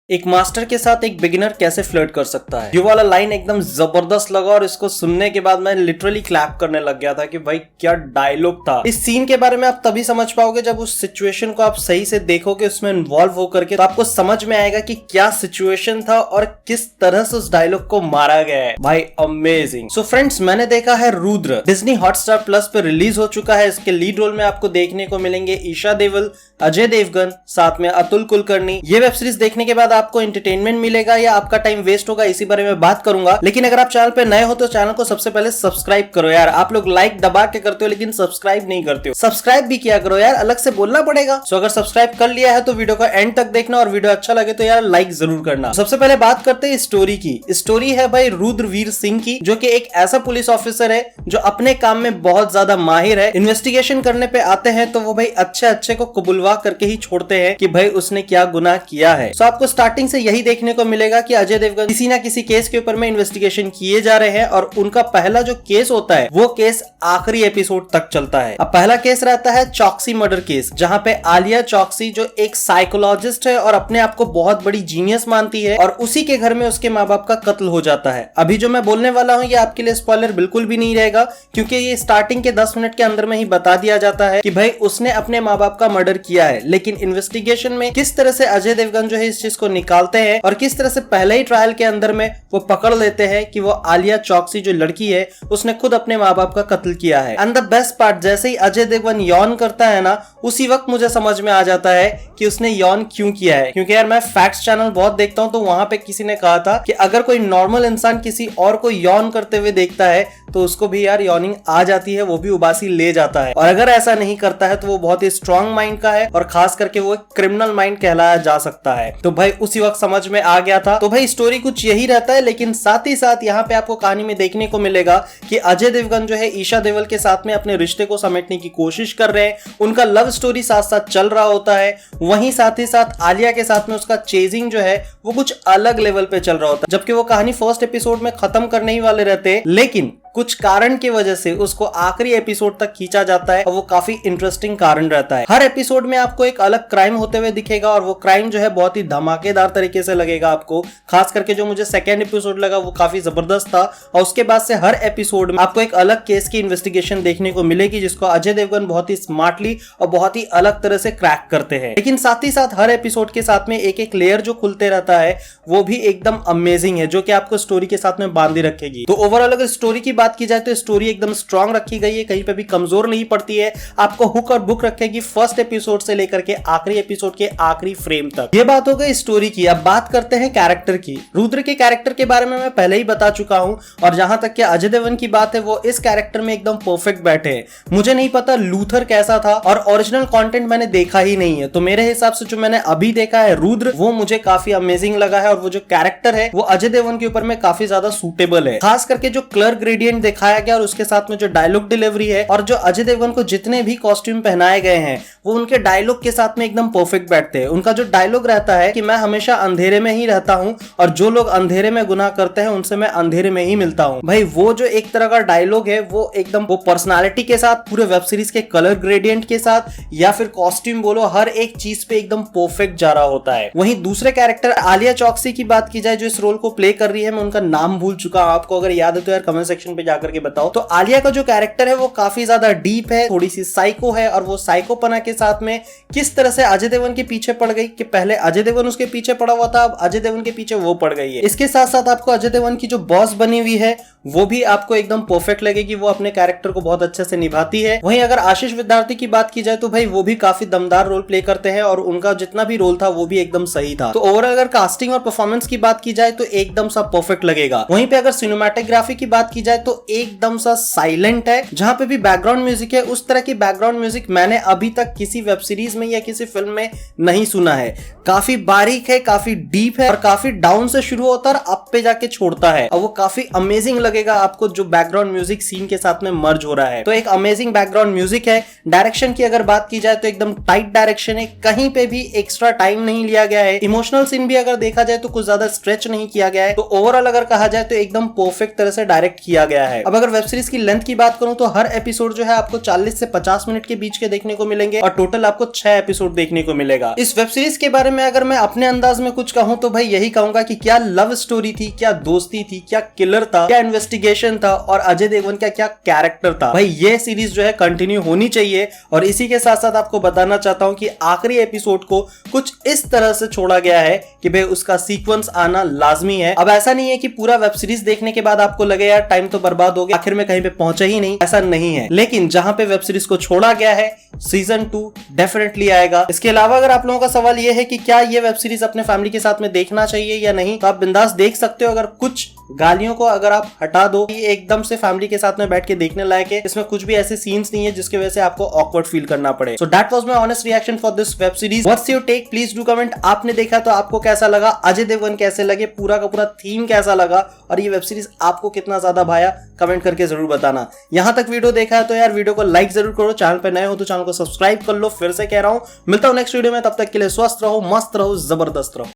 एक मास्टर के साथ एक बिगिनर कैसे फ्लर्ट कर सकता है। ये वाला लाइन एकदम जबरदस्त लगा और इसको सुनने के बाद मैं लिटरली क्लैप करने लग गया था कि भाई क्या डायलॉग था। इस सीन के बारे में आप तभी समझ पाओगे जब उस सिचुएशन को आप सही से देखोगे, उसमें इन्वॉल्व होकर के, तो आपको समझ में आएगा कि क्या सिचुएशन था और किस तरह से उस डायलॉग को मारा गया है। भाई अमेजिंग। सो फ्रेंड्स, मैंने देखा है रुद्र, डिज्नी हॉटस्टार प्लस पे रिलीज हो चुका है। इसके लीड रोल में आपको देखने को मिलेंगे ईशा देओल, अजय देवगन, साथ में अतुल कुलकर्णी। ये वेब सीरीज देखने के बाद आपको एंटरटेनमेंट मिलेगा या आपका टाइम वेस्ट होगा, इसी बारे में बात करूंगा। लेकिन अगर आप चैनल पे नए हो तो चैनल को सबसे पहले सब्सक्राइब करो यार। आप लोग लाइक दबा के करते हो लेकिन सब्सक्राइब नहीं करते हो। सब्सक्राइब भी किया करो यार, अलग से बोलना पड़ेगा। सो अगर सब्सक्राइब कर लिया है तो वीडियो को एंड तक देखना और वीडियो अच्छा लगे तो यार लाइक जरूर करना। सबसे पहले बात करते हैं स्टोरी की। स्टोरी है भाई रुद्रवीर सिंह की, जो कि एक ऐसा पुलिस ऑफिसर है जो अपने काम में बहुत ज्यादा माहिर है। इन्वेस्टिगेशन करने पे आते हैं तो वो भाई अच्छे को कबूलवा करके ही छोड़ते हैं कि भाई उसने क्या गुनाह किया है। सो आपको स्टार्टिंग से यही देखने को मिलेगा कि अजय देवगन किसी ना किसी केस के ऊपर में इन्वेस्टिगेशन किए जा रहे हैं और उनका पहला जो केस होता है वो केस आखिरी एपिसोड तक चलता है। अब पहला केस रहता है चौकसी मर्डर केस, जहां पे आलिया चौकसी जो एक साइकोलॉजिस्ट है और अपने आप को बहुत बड़ी जीनियस मानती है, और उसी के घर में उसके माँ बाप का कत्ल हो जाता है। अभी जो मैं बोलने वाला हूँ ये आपके लिए स्पॉइलर बिल्कुल भी नहीं रहेगा, क्योंकि ये स्टार्टिंग के 10 मिनट के अंदर में ही बता दिया जाता है कि भाई उसने अपने माँ बाप का मर्डर किया है। लेकिन इन्वेस्टिगेशन में किस तरह से अजय देवगन जो है इस चीज को निकालते हैं और किस तरह से पहले ही ट्रायल के अंदर में वो पकड़ लेते हैं कि वो आलिया चौकसी जो लड़की है उसने खुद अपने माँ बाप का कत्ल किया है। एंड द बेस्ट पार्ट, जैसे ही अजय देवगन यौन करता है ना, उसी वक्त मुझे समझ में आ जाता है कि उसने यौन क्यों किया है। क्योंकि यार मैं फैक्ट्स चैनल बहुत देखता हूँ, तो वहां पे किसी ने कहा था कि अगर कोई नॉर्मल इंसान किसी और को यौन करते हुए देखता है तो उसको भी यार यौनिंग आ जाती है, वो भी उबासी ले जाता है। और अगर ऐसा नहीं करता है तो वो बहुत ही स्ट्रॉन्ग माइंड का है और खास करके वो एक क्रिमिनल माइंड कहलाया जा सकता है। तो भाई उसी वक्त समझ में आ गया था। तो भाई स्टोरी कुछ यही रहता है, लेकिन साथ ही साथ यहाँ पे आपको कहानी में देखने को मिलेगा कि अजय देवगन जो है ईशा देओल के साथ में अपने रिश्ते को समेटने की कोशिश कर रहे हैं। उनका लव स्टोरी साथ साथ चल रहा होता है। वहीं साथ ही साथ आलिया के साथ में उसका चेजिंग जो है वो कुछ अलग लेवल पे चल रहा होता है, जबकि वो कहानी फर्स्ट एपिसोड में खत्म करने ही वाले रहते हैं, लेकिन कुछ कारण की वजह से उसको आखिरी एपिसोड तक खींचा जाता है और वो काफी इंटरेस्टिंग कारण रहता है। हर एपिसोड में आपको एक अलग क्राइम होते हुए दिखेगा और वो क्राइम जो है बहुत ही धमाकेदार तरीके से लगेगा आपको। खास करके जो मुझे सेकेंड एपिसोड लगा वो काफी जबरदस्त था। और उसके बाद से हर एपिसोड में आपको एक अलग केस की इन्वेस्टिगेशन देखने को मिलेगी, जिसको अजय देवगन बहुत ही स्मार्टली और बहुत ही अलग तरह से क्रैक करते हैं। लेकिन साथ ही साथ हर एपिसोड के साथ में एक लेयर जो खुलते रहता है वो भी एकदम अमेजिंग है, जो कि आपको स्टोरी के साथ में बांधे रखेगी। तो ओवरऑल अगर स्टोरी की बात की जाए तो स्टोरी एकदम स्ट्रांग रखी गई है, कहीं पे भी कमजोर नहीं पड़ती है। आपको हुक और बुक रखेगी फर्स्ट एपिसोड से लेकर के आखिरी एपिसोड के आखिरी फ्रेम तक। ये बात हो गई स्टोरी की। अब बात करते हैं कैरेक्टर की। रुद्र के कैरेक्टर के बारे में मैं पहले ही बता चुका हूं, और जहां तक कि अजय देवगन की बात है वो इस कैरेक्टर में एकदम परफेक्ट बैठे हैं। मुझे नहीं पता लूथर कैसा था और ओरिजिनल कंटेंट मैंने देखा ही नहीं है, तो मेरे हिसाब से जो मैंने अभी देखा है रुद्र, वो मुझे काफी अमेजिंग लगा है। और वो जो कैरेक्टर है वो अजय देवगन के ऊपर में काफी ज्यादा सूटेबल है। खास करके जो कलर ग्रेडियंट दिखाया गया और उसके साथ में जो डायलॉग डिलीवरी है, और जो अजय देवगन को जितने भी कॉस्ट्यूम पहनाए गए हैं वो उनके डायलॉग के साथ में एकदम परफेक्ट बैठते हैं। उनका जो डायलॉग रहता है कि मैं हमेशा अंधेरे में ही रहता हूं और जो लोग अंधेरे में गुनाह करते हैं उनसे मैं अंधेरे में ही मिलता हूं। भाई वो जो एक तरह का डायलॉग है वो एकदम वो पर्सनालिटी के साथ, पूरे वेब सीरीज के कलर ग्रेडियंट के साथ या फिर कॉस्ट्यूम बोलो, हर एक चीज पे एकदम परफेक्ट जा रहा होता है। वहीं दूसरे कैरेक्टर आलिया चौकसी की बात की जाए जो इस रोल को प्ले कर रही है, मैं उनका नाम भूल चुका हूं, आपको अगर याद है तो यार कमेंट सेक्शन पे जाकर के बताओ। तो आलिया का जो कैरेक्टर है वो काफी ज्यादा डीप है, थोड़ी सी साइको है, और वो साइकोपना के साथ में किस तरह से अजय देवगन के पीछे पड़ गई कि पहले अजय देवगन उसके पीछे पड़ा हुआ था, अब अजय देवगन के पीछे वो पड़ गई है। इसके साथ साथ आपको अजय देवगन की जो बॉस बनी हुई है वो भी आपको एकदम परफेक्ट लगेगी, वो अपने कैरेक्टर को बहुत अच्छे से निभाती है। वहीं अगर आशीष विद्यार्थी की बात की जाए तो भाई वो भी काफी दमदार रोल प्ले करते हैं और उनका जितना भी रोल था वो भी एकदम सही था। तो ओवरऑल अगर कास्टिंग और परफॉर्मेंस की बात की जाए तो एकदम सा परफेक्ट लगेगा। वहीं पे अगर सिनेमैटोग्राफी की बात की जाए तो एकदम सा साइलेंट है, जहां पे भी बैकग्राउंड म्यूजिक है उस तरह की बैकग्राउंड म्यूजिक मैंने अभी तक किसी वेब सीरीज में या किसी फिल्म में नहीं सुना है। काफी बारीक है, काफी डीप है और काफी डाउन से शुरू होता है और अप पे जाके छोड़ता है, और वो काफी अमेजिंग लगेगा आपको जो बैकग्राउंड म्यूजिक सीन के साथ में मर्ज हो रहा है। तो एक अमेजिंग बैकग्राउंड म्यूजिक है। डायरेक्शन की अगर बात की जाए तो एकदम टाइट डायरेक्शन है, कहीं पे भी एक्स्ट्रा टाइम नहीं लिया गया है। इमोशनल सीन भी अगर देखा जाए तो कुछ ज्यादा स्ट्रेच नहीं किया गया है। तो ओवरऑल अगर कहा जाए तो एकदम परफेक्ट तरह से डायरेक्ट किया गया है। अब अगर वेब सीरीज की लेंथ की बात करूं तो हर एपिसोड जो है आपको 40 से 50 मिनट के बीच के देखने को मिलेंगे और टोटल आपको 6 एपिसोड देखने को मिलेगा। इस वेब सीरीज के बारे में अगर मैं अपने अंदाज में कुछ कहूं तो भाई यही कहूंगा कि क्या लव स्टोरी थी, क्या दोस्ती थी, क्या किलर था, क्या इन्वेस्टिगेशन था और अजय देवगन का क्या कैरेक्टर था। भाई ये सीरीज जो है कंटिन्यू होनी चाहिए। और इसी के साथ साथ आपको बताना चाहता हूं कि आखिरी एपिसोड को कुछ इस तरह से छोड़ा गया है कि भाई उसका सीक्वेंस आना लाजमी है। अब ऐसा नहीं है कि पूरा वेब सीरीज देखने के बाद आपको लगे यार टाइम तो बर्बाद हो गया, आखिर में कहीं पे पहुंचा ही नहीं, ऐसा नहीं है। लेकिन जहां पे वेब सीरीज को छोड़ा गया है सीजन 2 डेफिनेटली आएगा। इसके अलावा अगर आप लोगों का सवाल यह है कि क्या ये वेब सीरीज अपने फैमिली के साथ में देखना चाहिए या नहीं, तो आप बिंदास देख सकते हो। अगर कुछ गालियों को अगर आप हटा दो, ये एकदम से फैमिली के साथ में बैठ के देखने लायक है। इसमें कुछ भी ऐसे सीन्स नहीं है जिसकी वजह से आपको ऑकवर्ड फील करना पड़े। So that was my honest reaction for this web series. What's your take, please do comment. आपने देखा तो आपको कैसा लगा, अजय देवगन कैसे लगे, पूरा का पूरा थीम कैसा लगा और ये वेब सीरीज आपको कितना ज्यादा भाया, कमेंट करके जरूर बताना। यहां तक वीडियो देखा है तो यार वीडियो को लाइक जरूर करो, चैनल पे नए हो तो चैनल को सब्सक्राइब कर लो। फिर से कह रहा हूं, मिलता हूं नेक्स्ट वीडियो में, तब तक के लिए स्वस्थ रहो, मस्त रहो, जबरदस्त रहो।